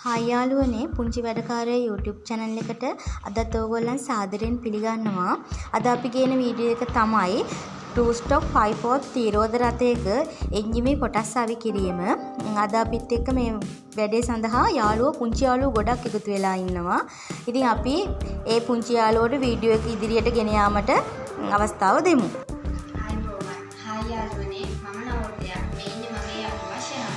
Hi යාළුවනේ පුංචි වැඩකාරයා YouTube channel එකට අදත් ඕගොල්ලන් සාදරයෙන් පිළිගන්නවා. අද අපි ගේන වීඩියෝ එක තමයි 2-stroke 5/4 තිරෝධ රථයක එන්ජිමේ කොටස් අවි කිරීම. අද අපිත් එක්ක මේ වැඩේ සඳහා යාළුවෝ පුංචි යාළුවෝ ගොඩක් එකතු වෙලා ඉන්නවා. ඉතින් අපි ඒ පුංචි යාළුවෝට වීඩියෝ එක ඉදිරියට ගෙන යාමට අවස්ථාව දෙමු. හායි යාළුවනේ මම නවෝදයා මේ ඉන්නේ මගේ යාළුවා ශරණ.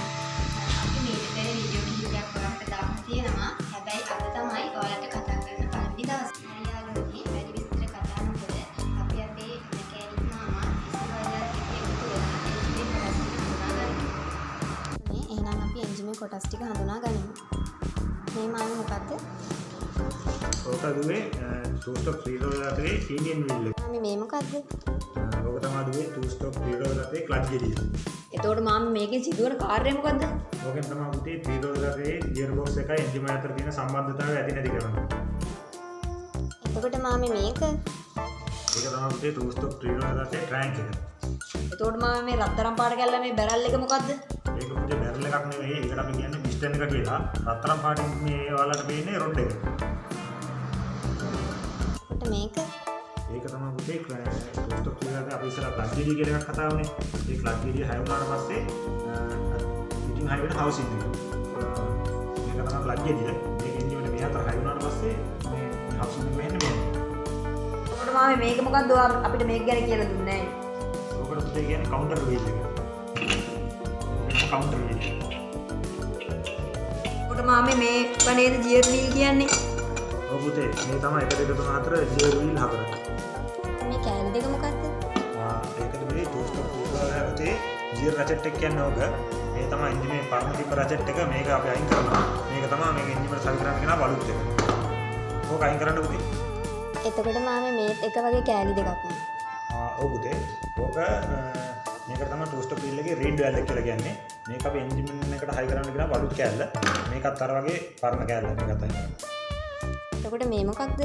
අපි මේක පෙර වීඩියෝ කිහිපයක් ඔයාලට දාන්න තියෙනවා. හැබැයි අද තමයි ඔයාලට කතා කරන පළවෙනි දවස. හායි යාළුවනේ වැඩි විස්තර කතා නොකර අපි අපේ මෙකැනික් මාමා එහෙනම් අපි එන්ජිමේ කොටස් ටික හඳුනා ගනිමු. මේ මානේ මොකද්ද? ඕක දුවේ 2-stroke තිරෝධ රථයේ ඉන්ජින් වීල් එක. මේ මොකද්ද? ඕක තමයි දුවේ 2-stroke තිරෝධ රථයේ ක්ලච් ගෙඩිය. එතකොට මාමා මේකෙන් සිදුවන කාර්යය මොකද්ද? ඕකෙන් තමයි පුතේ තිරෝධ රථයේ ගියර් බොක්ස් එකයි එන්ජිම අතර තියෙන සම්බන්ධතාවය ඇති නැති කරන්නේ. එතකොට මාමේ මේක ඒක තමයි පුතේ 2-stroke තිරෝධ රථයේ ට්‍රැන්ක් එක. එතකොට මාමේ මේ රත්තරන් පාට කැල්ල මේ බැරල් එක මොකද්ද? ඒක පුතේ බැරල් එකක් නෙවෙයි. ඒකට අපි කියන්නේ පිස්ටන් එක කියලා. රත්තරන් පාටින් මේ ඔයාලට පේන්නේ රොඩ් එක. මේක ඒක තමයි පුතේ 2-stroke තිරෝධ අපි ඉස්සරහ ක්ලච් ගෙඩිය කියලා එකක් කතා වුණේ. ඒ ක්ලච් ගෙඩිය හය වුණාට පස්සේ ඉතින් හය වෙන හවුසින් එක. මේක තමයි ක්ලච් ගෙඩිය. මේක එන්ජිමේට මේ අතර හය වුණාට පස්සේ මේ හවුසින් එක වෙන්නේ මෙහෙම. එතකොට මාමේ මේක මොකද්ද අපිට මේක ගැන කියලා දුන්නේ නැහැ. ඔකට පුතේ කියන්නේ කවුන්ටර් වීල් එක. Counter wheel. එතකොට මාමේ මේ වනේද ජියර් වීල් කියන්නේ? ඔව් පුතේ මේ තමයි 1 2 3 4 ජියර් වීල් හතර. මේ කෑලි දෙක මොකද්ද? ඒකද මේ 2-stroke තිරෝධයේ ජියර් රැචට් එක කියන්නේ ඕක. මේ තමයි එන්ජිමේ පරණ තිබ්බ රැචට් එක. මේක අපි අයින් කරනවා. මේක තමයි මේක එන්ජිමේට සවි කරන්න කියන බලුත් එක. ඕක අයින් කරන්න පුතේ. එතකොට මාමේ මේත් එක වගේ කෑලි දෙකක් නේ. ඔව් පුතේ. ඕක මේක තමයි 2-stroke wheel එකේ රීඩ් වැල් එක කියලා කියන්නේ. මේක අපි එන්ජින් එකට හයි කරන්න කියන බලුත් කෑල්ල. මේකත් අර වගේ පරණ කෑල්ල මේකත් අයින් කරනවා. එතකොට මේ මොකක්ද?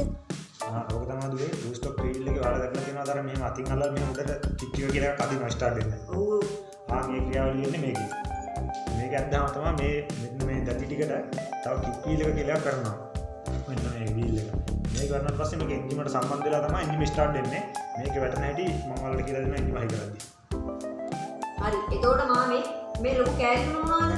ඕක තමයි දුවේ 2-stroke wheel එකේ වල දැක්ලා තියෙනවා අර මෙහෙම අතින් අල්ලලා මෙහෙම උඩට කිට්ටිය කියලා එකක් අදිනවා ස්ටාර්ට් වෙන්න. ඔව්. මේ ක්‍රියාවලිය ඉන්නේ මේකේ. මේක ඇද්දාම තමයි මෙන්න මේ දැටි ටිකට තව කිට්ටිය එක කියලා කරනවා. මෙන්න මේ wheel එක. මේක කරනාට පස්සේ මේක එන්ජිමට සම්බන්ධ වෙලා තමයි එන්ජිම ස්ටාර්ට් වෙන්නේ. මේක වැටෙන හැටි මම ඔයාලට කියලා දෙනවා එන්ජිම හයි කරද්දී. හරි. එතකොට මාමේ මේ ලොකු කෑලි මොනවාද?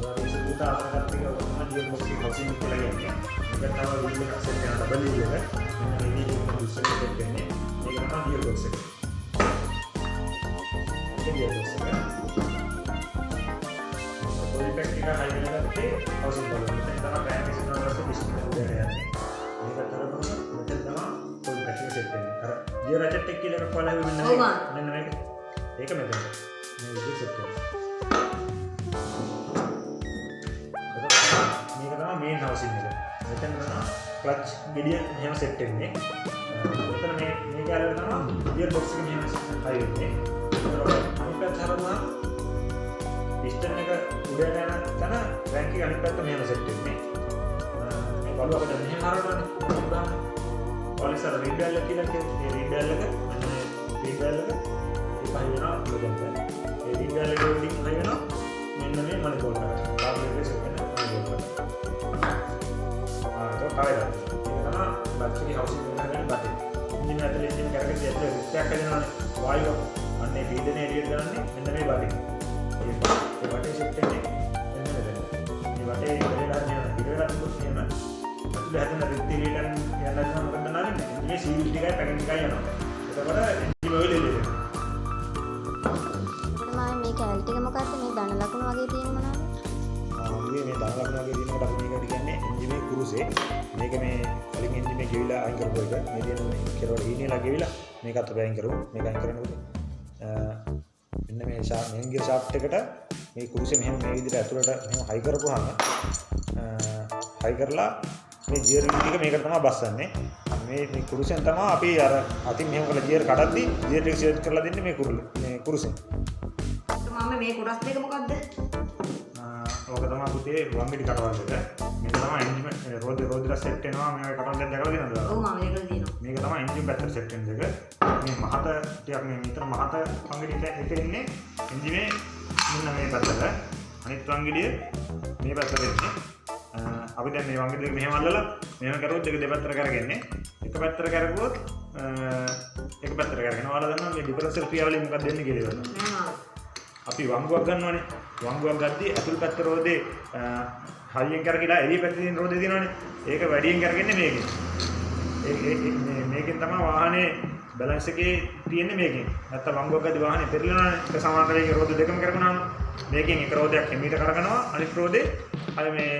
ඔයාලා ඉස්සරහට අරකට එක ඔතන ගියර් බොක්ස් එක හවුසින් කියලා කියන්නේ. මේක තමයි wheel එක සෙට් කරන ඩබල් wheel එක. මෙන්න මේ wheel එක ඉස්සරහට සෙට් වෙන්නේ. මේක තමයි ගියර් බොක්ස් එක. ඒක ගියර් බොක්ස් එක. ඔය පැක් එක හයි වෙනකොට හවුසින් බලන්න. දැන් තමයි බෑග් එක සෙට් කරලා පිස්ටන් එක උඩට යන්නේ. මේක කරනකොට මෙතන තමයි ඔය පැක් එක සෙට් වෙන්නේ. අර ගියර් රැචට් එක කියලා එකක් වල වෙන්නේ නැහැ. මෙන්න මේක. ඒක මෙතන. මේ විදිහට සෙට් කරනවා. මේක තමයි මේන් හවුසින් එක. මෙතන තමයි ක්ලච් ගෙඩිය මෙහෙම සෙට් වෙන්නේ. මෙතන මේ කැලේ තමයි ගියර් බොක්ස් එක මෙහෙම හයි වෙන්නේ. අනිත් පැත්ත හරවනවා පිස්ටන් එක උඩට යන තැන රැන්ක් එක අනිත් පැත්ත මෙහෙම සෙට් වෙන්නේ. මේ බලුව අපිට මෙහෙම හරවනවානේ. උදාහරණ පොලිසර් රීඩ් වැල් එක කියලා කියන්නේ මේ රීඩ් වැල් එක මෙන්න රීඩ් වැල් එක ඒක හයි වෙනවා උඩට. මේ රීඩ් වැල් එක උඩින් හයි වෙනවා මෙන්න මේ මලි බෝල් එක. තාපිය එක සෙට් වෙනවා මලි බෝල් එක. ඒක තමයි බැටරි හවුසින් එකෙන් බටේ. ඉන්ජින් ඇතුලේ එන්ජින් කරගෙන ඇතුලේ රිස්ට්‍යක් කරනවානේ. වායුව අන්නේ පීඩනය එළියට දාන්නේ මෙන්න මේ බටේ. ඒ බටේ සෙට් වෙන්නේ මෙන්න මෙතන. මේ බටේ ඉරලා යන ඉරලා දුන්නොත් එහෙම ඇතුලේ හැදෙන රිත් එළියට යන්න නම් මොකද කරන්නේ? මේ සීල් ටිකයි පැකින් ටිකයි යනවා. එතකොට එන්ජින් ඔයිල් එළියට එනවා. මේ කෑලි ටික මොකක්ද? මේ ධන ලකුණු වගේ තියෙන මොනවද? මේ ධන ලකුණු වගේ තියෙනකොට අපි මේකට කියන්නේ එන්ජිමේ කුරුසේ. මේක මේ කලින් එන්ජිමේ ගෙවිලා අයින් කරපු එක. මේ තියෙන මේ කෙරවල හීනෙලා ගෙවිලා මේකත් අපි අයින් කරමු. මේක අයින් කරනකොට මෙන්න මේ මේන් ගියර් ෂාෆ්ට් එකට මේ කුරුසේ මෙහෙම මේ විදිහට ඇතුළට මෙහෙම හයි කරපුවාම හයි කරලා මේ ජියර් ටික මේකට තමයි බස්සන්නේ. මේ කුරුසෙන් තමයි අපි අර අතින් මෙහෙම කරලා ජියර් කඩද්දි ජියර් ටික සෙට් කරලා දෙන්නේ මේ කුරුසෙන්. මේ කොටස් දෙක මොකද්ද? ඕක තමයි පුතේ වම්මිඩි කටවල් එක. මේක තමයි එන්ජින් රෝදලා සෙට් වෙනවා. මේ කටවල් දෙක දැකලා තියෙනවද? ඔව් මම ඒකලා තියෙනවා. මේක තමයි එන්ජින් පැත්තට සෙට් වෙන දෙක. මේ මහත ටිකක් මේ මෙතන මහත වම්මිඩි එක ඉන්නේ එන්ජිනේ මෙන්න මේ පැත්තට. අනිත් වංගෙඩිය මේ පැත්තට එන්නේ. අපි දැන් මේ වංගෙඩිය දෙක මෙහෙම අල්ලලා මෙහෙම කරුවොත් දෙක දෙපැත්තට කරගන්නේ. එක පැත්තට කරගුවොත් එක පැත්තට කරගෙන ඔයාලා දන්නවා මේ ඩිෆරන්ෂල් ක්‍රියාවලිය මොකක්ද වෙන්නේ කියලා දන්නවා. අපි වංගුවක් ගන්නවානේ. වංගුවක් ගද්දී ඇතුල් පැත්ත රෝදේ හයියෙන් කරගිලා එළිය පැත්තේ තියෙන රෝදේ තියෙනවානේ. ඒක වැඩියෙන් කරගන්නේ මේකෙන්. මේකෙන් තමයි වාහනේ බැලන්ස් එකේ තියෙන්නේ මේකෙන්. නැත්තම් වංගුවක් ගද්දී වාහනේ පෙරලෙනවානේ. ඒක සමාන්තරයෙන් රෝද දෙකම කරගෙනාම මේකෙන් එක රෝදයක් හිමීට කරගෙනවා අනිත් රෝදේ අය මේ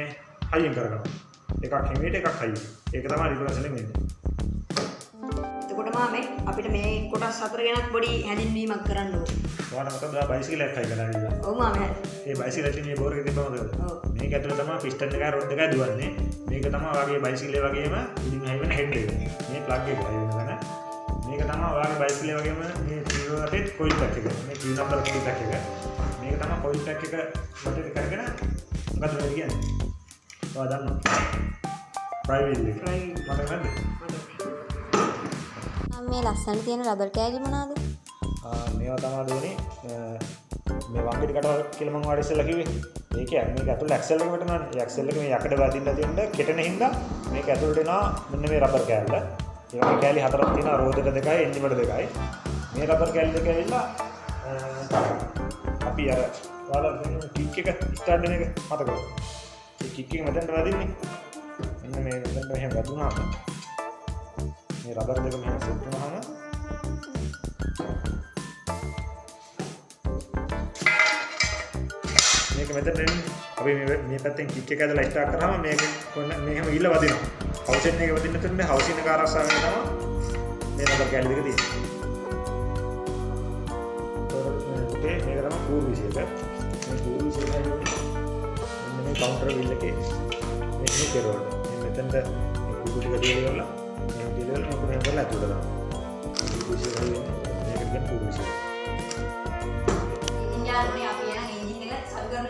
හයියෙන් කරගෙනවා. එකක් හිමීට එකක් හයියෙන්. ඒක තමයි ඩිෆරන්ෂල් එක වෙන්නේ. එතකොට මාමේ අපිට මේ කොටස් හතර ගැනත් පොඩි හැඳින්වීමක් කරන්න ඕනේ. ඔයාලා මතකද බයිසිකලයක් හයි කරලා ඉන්න. ඔව් මාමේ. ඒ බයිසිකලෙන් මේ බෝර් එක තිබ්බමද? ඔව්. මේක ඇතුළේ තමයි පිස්ටන් එකයි රොඩ් එකයි දුවන්නේ. මේක තමයි ඔයාගේ බයිසිකලේ වගේම ඉදින් හයි වෙන හෙඩ් එක. මේ ප්ලග් එක හයි වෙන තැන. මේක තමයි ඔයාගේ බයිසිකලේ වගේම මේ ටීවෝ වටේ කොයිල් පැක් එක. මේ ටී නම්බර් කොයිල් පැක් එක. මේක තමයි කොයිල් පැක් එක වටේ කරගෙන මොකද වෙන්නේ කියන්නේ? ඔයා දන්නවා. ප්‍රයිවේට් එක. මතක නැද්ද? මේ ලස්සනට තියෙන රබර් කෑලි මොනවාද? මේවා තමයි දෙන්නේ මේ වංගෙඩි කටවල් කියලා මම ඔයාලට ඉස්සෙල්ලා කිව්වේ. මේක ඇතුළේ ඇක්සල් එක වටනවානේ. ඒ ඇක්සල් එක මේ යකඩ වදින්න තියෙන කෙටෙන හින්දා මේක ඇතුළට එනවා මෙන්න මේ රබර් කෑල්ල. ඒ වගේ කෑලි හතරක් තියෙනවා රෝදක දෙකයි එන්ජිමඩ දෙකයි. මේ රබර් කෑලි දෙක ඇවිල්ලා අපි අර ඔයාලා කික් එක ස්ටාර්ට් වෙන එක මතකද? මේ කික් එක මෙතනට වදින්නේ. මෙන්න මේ මෙතනට මෙහෙම වදුනාම මේ රබර් දෙක මෙහෙම සෙට් වුණාම මේක මෙතන අපි මේ පැත්තෙන් කික් එක ඇදලා ස්ටාර්ට් කරාම මේක මෙහෙම ගිහිල්ලා වදිනවා. හවුසින් එක වදින්න තුන මේ හවුසින් එක ආරක්ෂා වෙන තමයි මේ රබර් කෑලි දෙක තියෙන්නේ. මේක තමයි පූර්ව විශේෂක. මේ පූර්ව විශේෂකයි මෙන්න මේ කවුන්ටර් වීල් එකේ මේ කෙරවල. මෙතනට මේ කුඩු ටික දියවලා මේ දියවල මොකද කරලා ඇතුළට දානවා. පූර්ව විශේෂකයි මේක කියන්නේ පූර්ව විශේෂක. ඉන්ජිනේරුනේ අපි යන එන්ජින් එක සල් කරන